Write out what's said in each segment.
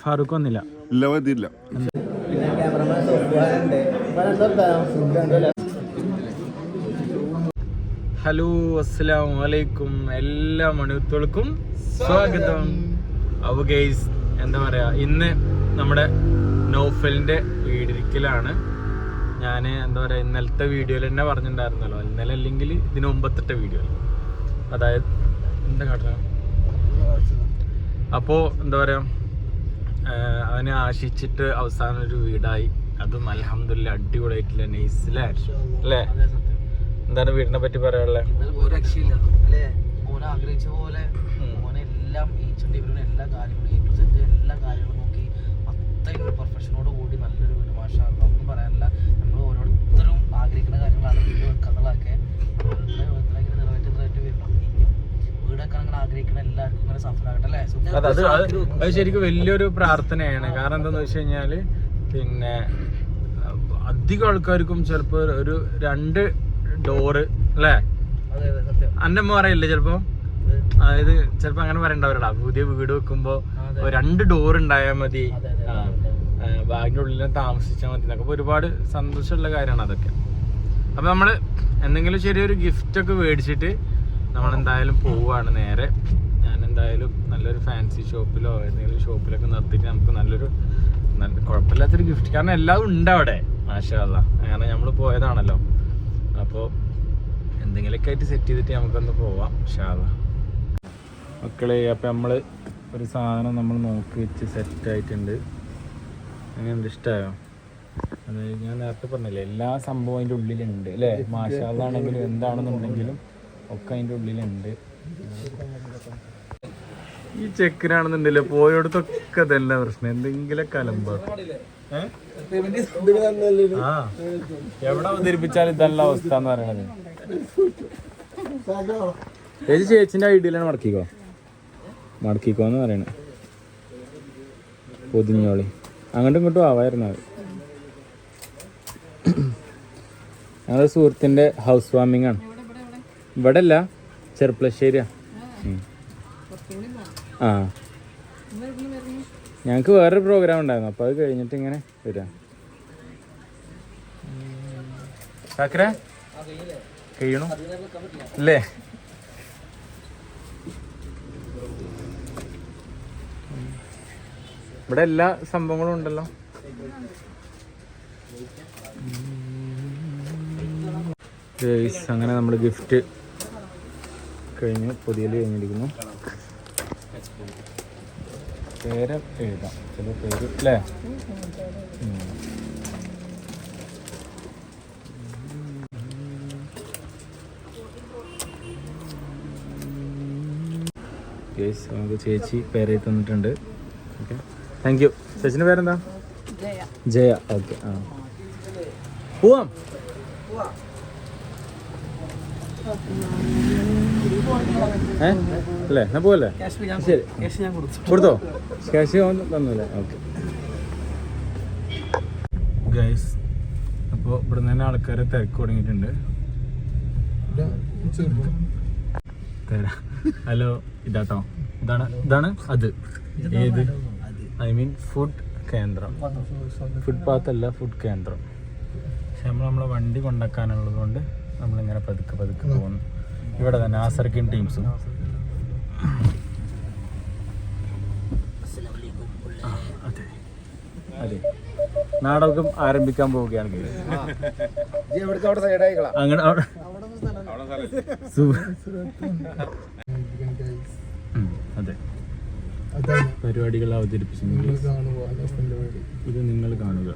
ഫാറൂഖ് വന്നില്ല. ഇല്ല, വന്നില്ല. ഹലോ, അസ്സലാമു അലൈക്കും. എല്ലാ മണിത്തുകൾക്കും സ്വാഗതം. അപ്പോൾ ഗൈസ്, എന്താ പറയുക, ഇന്ന് നമ്മുടെ നൗഫലിൻ്റെ വീടിരിക്കലാണ്. ഞാൻ എന്താ പറയുക, ഇന്നലത്തെ വീഡിയോയിൽ തന്നെ പറഞ്ഞിട്ടുണ്ടായിരുന്നല്ലോ, ഇന്നലെ അല്ലെങ്കിൽ ഇതിന് മുമ്പത്തെ വീഡിയോയിൽ, അതായത് എന്താ കാട്ടണം. അപ്പോൾ എന്താ പറയുക, അവനെ ആശിച്ചിട്ട് അവസാനം ഒരു വീടായി. അതും അൽഹംദുലില്ലാ അടിപൊളിയായിട്ടില്ല, നൈസിലെ അല്ലേ? എന്താണ് വീടിനെ പറ്റി പറയാനുള്ളത്? ഒരു രക്ഷയില്ല അല്ലേ? ഓനെ ആഗ്രഹിച്ച പോലെ ഓനെല്ലാം എല്ലാ കാര്യങ്ങളും എല്ലാ കാര്യങ്ങളും നോക്കി അത്രയും പെർഫെക്ഷനോട് കൂടി നല്ലൊരു വീട്. മാഷാ അല്ലാഹ്, ഒന്നും പറയാനില്ല. നമ്മൾ ഓരോരുത്തരും ആഗ്രഹിക്കുന്ന കാര്യങ്ങളാണ് വീട് വെക്കുന്നതൊക്കെ. ഓരോരുത്തരെങ്കിലും നിറവേറ്റി വരണം. ഇനിയും വീട് വെക്കാൻ അങ്ങനെ ആഗ്രഹിക്കുന്ന എല്ലാവർക്കും ഇങ്ങനെ സഫലമാകട്ടെ അല്ലേ? അത് ശരിക്കും വലിയൊരു പ്രാർത്ഥനയാണ്. കാരണം എന്താണെന്ന് വെച്ച് കഴിഞ്ഞാൽ, പിന്നെ അധികം ആൾക്കാർക്കും ചിലപ്പോൾ ഒരു 2 ഡോറ് അല്ലേ? എൻ്റെ അമ്മ പറയില്ലേ ചിലപ്പോ, അതായത് ചിലപ്പോ അങ്ങനെ പറയണ്ടവരടാ, പുതിയ വീട് വെക്കുമ്പോ 2 ഡോർ ഉണ്ടായാൽ മതി, ബാഗിൻ്റെ ഉള്ളിൽ താമസിച്ചാൽ മതി എന്നൊക്കെ. ഒരുപാട് സന്തോഷമുള്ള കാര്യമാണ് അതൊക്കെ. അപ്പൊ നമ്മള് എന്തെങ്കിലും ചെറിയൊരു ഗിഫ്റ്റ് ഒക്കെ മേടിച്ചിട്ട് നമ്മളെന്തായാലും പോവുകയാണ് നേരെ. ഞാൻ എന്തായാലും നല്ലൊരു ഫാൻസി ഷോപ്പിലോ ഏതെങ്കിലും ഷോപ്പിലൊക്കെ നിർത്തിയിട്ട് നമുക്ക് നല്ലൊരു കുഴപ്പമില്ലാത്തൊരു ഗിഫ്റ്റ്, കാരണം എല്ലാം ഉണ്ട് അവിടെ മാഷാ അല്ലാഹ്. അങ്ങനെ നമ്മൾ പോയതാണല്ലോ, അപ്പോൾ എന്തെങ്കിലുമൊക്കെ ആയിട്ട് സെറ്റ് ചെയ്തിട്ട് നമുക്കൊന്ന് പോവാം ഇൻഷാ അല്ലാഹ്. മക്കളെ, അപ്പം നമ്മൾ ഒരു സാധനം നമ്മൾ നോക്കി വെച്ച് സെറ്റായിട്ടുണ്ട്. എങ്ങനെയുണ്ട്, ഇഷ്ടമായോ? അത് ഞാൻ നേരത്തെ പറഞ്ഞില്ലേ, എല്ലാ സംഭവം അതിൻ്റെ ഉള്ളിലുണ്ട് അല്ലേ? മാഷാ അല്ലാഹ് ആണെങ്കിലും എന്താണെന്നുണ്ടെങ്കിലും ഒക്കെ അതിൻ്റെ ഉള്ളിലുണ്ട്. ഈ ചെക്കിനാണെന്നുണ്ടല്ലോ പോയടുത്തൊക്കെ അതല്ല പ്രശ്നം, എന്തെങ്കിലുമൊക്കെ അലമ്പാണ്. ആ, എവിടെ അവതരിപ്പിച്ചാലും ഇതല്ല അവസ്ഥ എന്ന് പറയണത്. ചേച്ചിന്റെ ഐഡിയയിലാണ് മടക്കിക്കോ എന്ന് പറയണത്. പൊതിഞ്ഞോളി അങ്ങോട്ടും ഇങ്ങോട്ടും ആവായിരുന്നു അത്. ഞങ്ങളുടെ സുഹൃത്തിന്റെ ഹൗസ് വാമിംഗ് ആണ്. ഇവിടെ അല്ല, ചെറുപ്പളശ്ശേരിയാ. ആ, ഞങ്ങൾക്ക് വേറൊരു പ്രോഗ്രാം ഉണ്ടായിരുന്നു, അപ്പോൾ അത് കഴിഞ്ഞിട്ട് ഇങ്ങനെ വരാം. ചാക്കര കഴിയണോ അല്ലേ? ഇവിടെ എല്ലാ സംഭവങ്ങളും ഉണ്ടല്ലോ. അങ്ങനെ നമ്മൾ ഗിഫ്റ്റ് കഴിഞ്ഞ് പൊതിയൽ കഴിഞ്ഞിരിക്കുന്നു. പേര് എഴുതാം, ചില പേര് അല്ലേ? നമുക്ക് ചേച്ചി പേരെഴുതി തന്നിട്ടുണ്ട്. Okay, thank you. ചേച്ചിൻ്റെ പേരെന്താ? ജയ. ഓക്കെ, ആ പോവാം. അല്ലേ, ഞാൻ പോവല്ലേ? ശരി, കൊടുത്തോ? ക്യാഷ് തന്നല്ലേ? ഓക്കെ ഗൈസ്, അപ്പോൾ ഇവിടെ നിന്ന് തന്നെ ആൾക്കാരെ തിരക്ക് തുടങ്ങിയിട്ടുണ്ട്. ഹലോ, ഇതാട്ടോ, ഇതാണ് അത്. ഏത്? ഐ മീൻ ഫുഡ് കേന്ദ്രം, ഫുട്പാത്ത് അല്ല, ഫുഡ് കേന്ദ്രം. പക്ഷെ നമ്മളെ വണ്ടി കൊണ്ടാക്കാനുള്ളത് കൊണ്ട് നമ്മളിങ്ങനെ പതുക്കെ പോകുന്നു. ഇവിടെ തന്നെ ആസർക്കിൻ ടീംസും. അതെ, നാടകം ആരംഭിക്കാൻ പോവുകയാണ്. അങ്ങനെ അതെ, പരിപാടികൾ അവതരിപ്പിച്ചു. ഇത് നിങ്ങൾ കാണുക.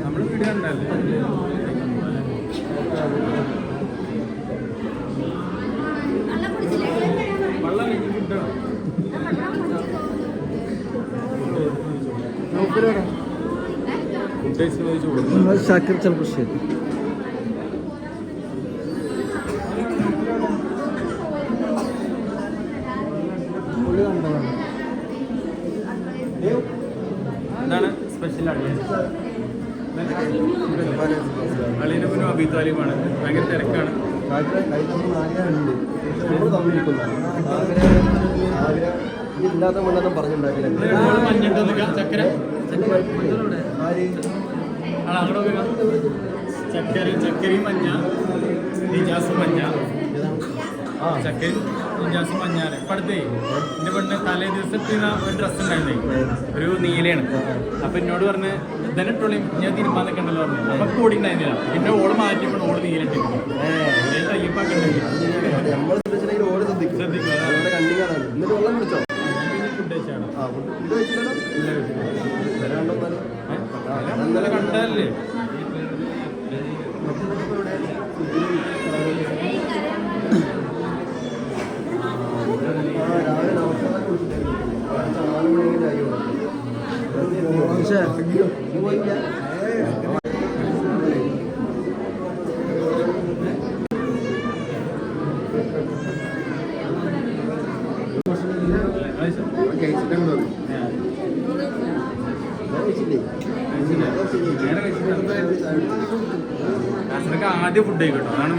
നമ്മള് വീഡിയോ ഉണ്ടല്ലേ ഷാക്കിർ ചിലപ്പോൾ ശരി എന്താണ് സ്പെഷ്യൽ അളിയുടെ പിന്നെ അബിതാലിമാണ് ഭയങ്കര തിരക്കാണ് ഇല്ലാത്ത മണ്ണൊന്നും പറഞ്ഞിട്ടുണ്ടാക്കില്ല ചക്കര ചക്കരയും മഞ്ഞ നിജാസ് മഞ്ഞ ചക്കരയും നിജാസ് മഞ്ഞാണ് ഇപ്പം അടുത്തേ എൻ്റെ പെണ്ണ് തലേ ദിവസത്തെ ഒരു ഡ്രസ്സ് ഉണ്ടായിരുന്നേ ഒരു നീലയാണ് അപ്പൊ എന്നോട് പറഞ്ഞ് ഇതന്നെ ഇട്ടോളി ഞാൻ തീരുമാനം നിൽക്കണ്ടല്ലോ പറഞ്ഞു അപ്പൊ കൂടി ഉണ്ടായിരുന്നില്ല പിന്നെ ഓള് മാറ്റിയപ്പോൾ ഓള് നീലിട്ട് തയ്യപ്പാക്കുണ്ടെങ്കിൽ ഇന്നലെ കണ്ടല്ലേ ആദ്യം ഫുഡ് കഴിക്കട്ടോ അതാണ്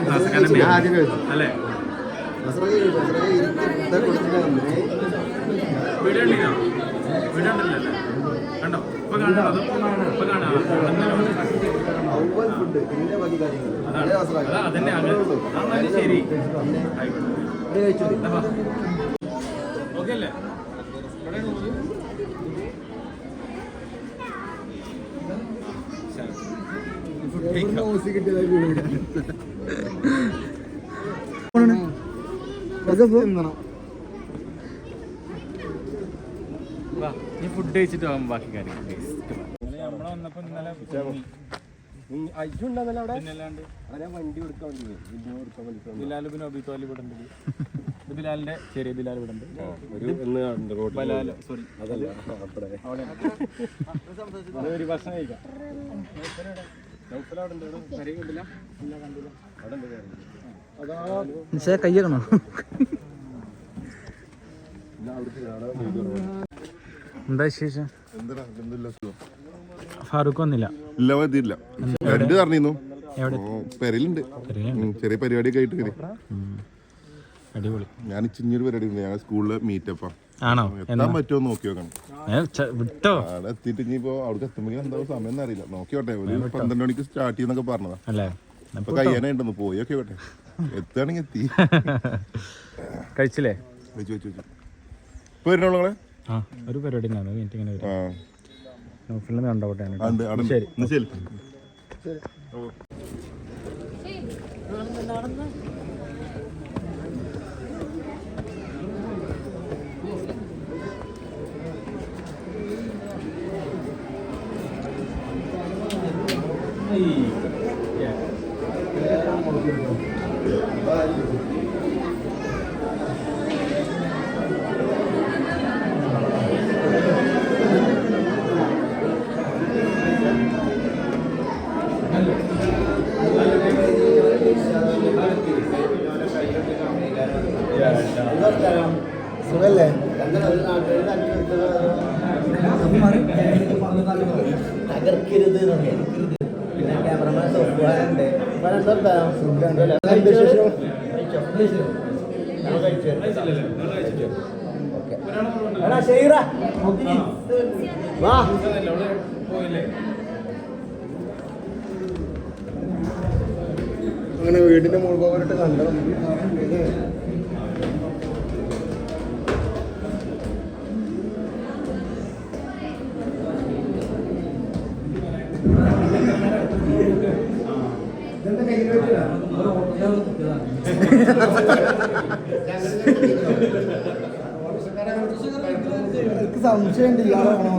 അല്ലേ വീഡിയോ ഉണ്ടോ വീഡിയോ ഉണ്ടല്ലേ കണ്ടോ ഇപ്പൊ കാണാം ഇപ്പൊ കാണാം അതന്നെ അതാണ് ശരി ഓക്കെ അല്ലേ ഫുഡ് കഴിച്ചിട്ട് പോകാം ബാക്കി കാര്യങ്ങൾ നമ്മളെ വന്നപ്പോ ഇന്നലെ ബിലാൽ പിന്നെ അബിത്വാലി ഇവിടെ ഉണ്ട് ഇത് ബിലാലിന്റെ ചെറിയ ബിലാൽ ഇവിടെ ഉണ്ട് സോറി ഒരു ഭക്ഷണം കഴിക്കാം കയ്യണോ എന്താ വിശേഷം ഫാറൂഖ് വന്നില്ല ഇല്ല വന്നില്ല രണ്ട് പറഞ്ഞിരുന്നു പെരലുണ്ട് ചെറിയ പരിപാടിയൊക്കെ ആയിട്ട് കയറി അടിപൊളി ഞാൻ ചിഞ്ഞൊരു പരിപാടി ഉണ്ട് ഞങ്ങൾ സ്കൂളില് മീറ്റപ്പാ ആണോ എത്താൻ പറ്റുമോ നോക്കി നോക്കണം വിട്ടോ അവിടെ എത്തിയിട്ട് ഇനിയിപ്പോ അവിടെ എത്തുമ്പോൾ എന്താ സമയം എന്ന് അറിയില്ല നോക്കിയോട്ടെ ഒരു 12 മണിക്ക് സ്റ്റാർട്ട് ചെയ്യുന്നൊക്കെ പറഞ്ഞതാ അല്ലേ ഇപ്പൊ കഴിയാനായിട്ടൊന്ന് പോയി ഒക്കെ വിട്ടെ എത്തുകയാണെങ്കിൽ എത്തി കഴിച്ചില്ലേ വെച്ചു വെച്ചു വെച്ചു ഇപ്പൊ വരുന്നോളെ ആ ഒരു പരിപാടി മീറ്റിങ്ങനെ കണ്ടോട്ടെ ശരി ശരി സുഖല്ലേ തകർക്കരുത് പിന്നെ ക്യാമറമാൻ സോഫ്റ്റ്വെയറുണ്ട് വാ അങ്ങനെ വീടിന്റെ മുകൾ പോകാനായിട്ട് കണ്ടോ സംശയമുണ്ട് ഇയാളാണോ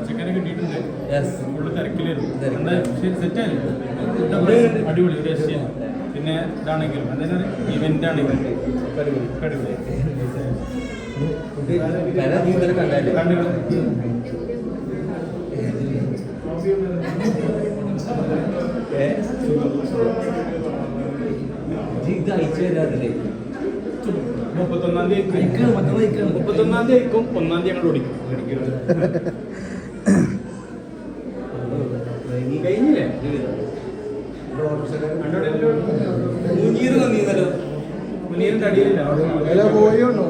ചിക്കനെ കിട്ടിയിട്ടുണ്ട്. ഫുള്ള് തിരക്കിലായിരുന്നു. സെറ്റായി അടിപൊളി ഒരു രക്ഷയില്ല. പിന്നെ ഇതാണെങ്കിലും എന്തായാലും ഇവന്റ് ആണെങ്കിലും അടിപൊളി. മുപ്പത്തൊന്നാം തീയതി അയക്കും. 1-ാം തീയതി ഞങ്ങൾ ഓടിക്കും. കഴിഞ്ഞില്ലേ? മുനീറും തടിയില്ല. പോയോണ്ടോ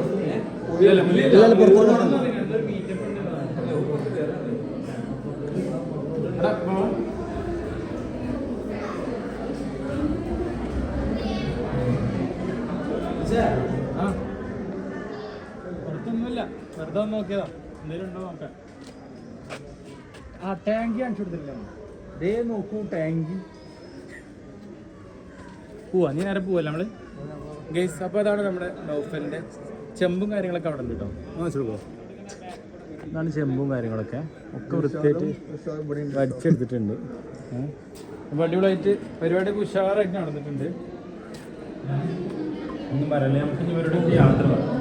പുറത്തൊന്നുമില്ല, വെറുതെ ഒന്ന് നോക്കിയതാ. എന്തെങ്കിലും ഉണ്ടോ നോക്കാം. ആ ടാങ്കി കാണിച്ചു കൊടുത്തില്ല. ദേ നോക്കൂ ടാങ്കി. പോവാ, നീ നേരെ പോവല്ലേ നമ്മള് ഗൈസ്. അപ്പോൾ അതാണ് നമ്മുടെ നൗഫലിൻ്റെ ചെമ്പും കാര്യങ്ങളൊക്കെ അവിടെ ഉണ്ട് കേട്ടോ. മനസ്സിലാക്കോ? ഇതാണ് ചെമ്പും കാര്യങ്ങളൊക്കെ ഒക്കെ വൃത്തിയായിട്ട് വടിച്ചെടുത്തിട്ടുണ്ട്. അപ്പോൾ അടിപൊളിയായിട്ട് പരിപാടിയൊക്കെ ഉഷാറായിട്ട് നടന്നിട്ടുണ്ട്. ഒന്നും പറയല്ലേ, നമുക്ക് ഇനി ഇവരുടെ യാത്ര പറയാം.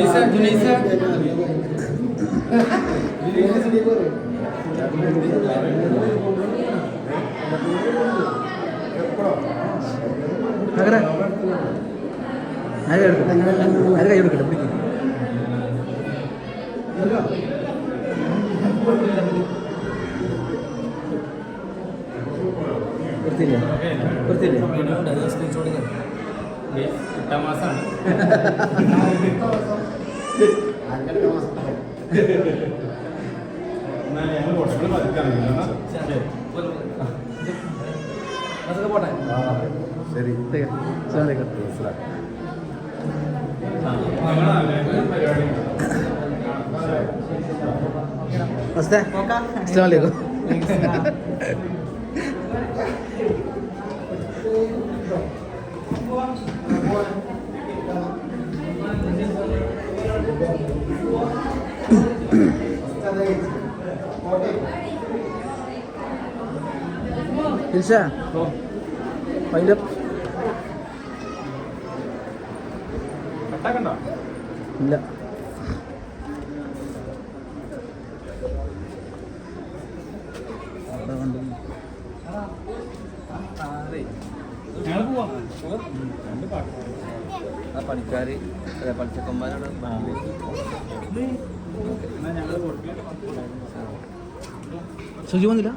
ജുനൈസ മാസാണ്. എന്നാലും ഞങ്ങൾ കുറച്ചുകൂടി പതുക്കാണ്. പോട്ടെ. ശരി പരിപാടി കട്ടാക്കണ്ടോ? ഇല്ല. ഞങ്ങൾ പോവാം. ആ പണിക്കാര് പണിച്ചക്കന്മാരാണ്. സുജി വന്നില്ല.